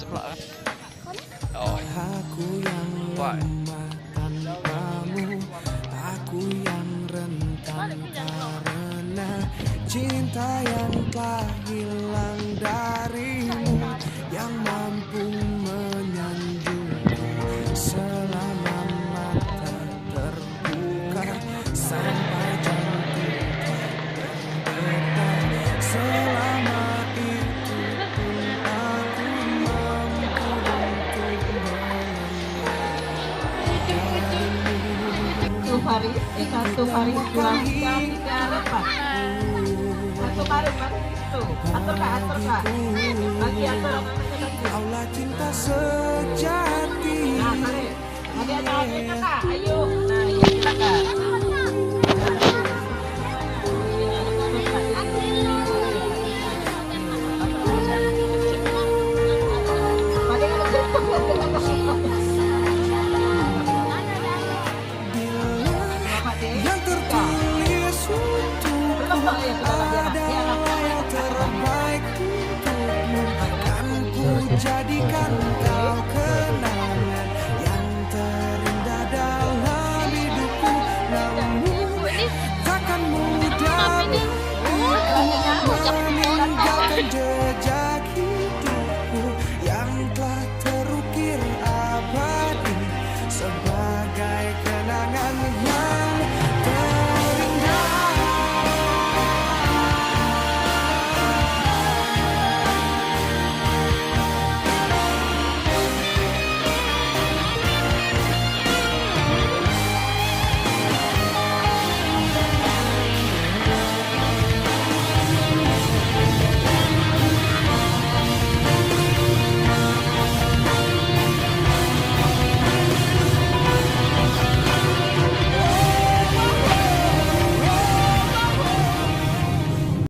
sebelah. Oh, Aku yang lemah tanpamu, aku yang rentan karena cinta yang telah hilang darimu, yang mampu menyanjungku selama mata terbuka sampai jantung berdetak. Selama itu pun aku mampu satu hari dua tiga tiga empat satu hari itu atur kak bagi atur kaulah cinta sejati. nah tarik tadi ada aturnya kak ayo nah ya silakan Yang tertulis untukmu adalah yang terbaik untukmu. Kan ku jadikan kau kenangan yang terindah dalam hidupku. Namun takkan mudah meninggalkan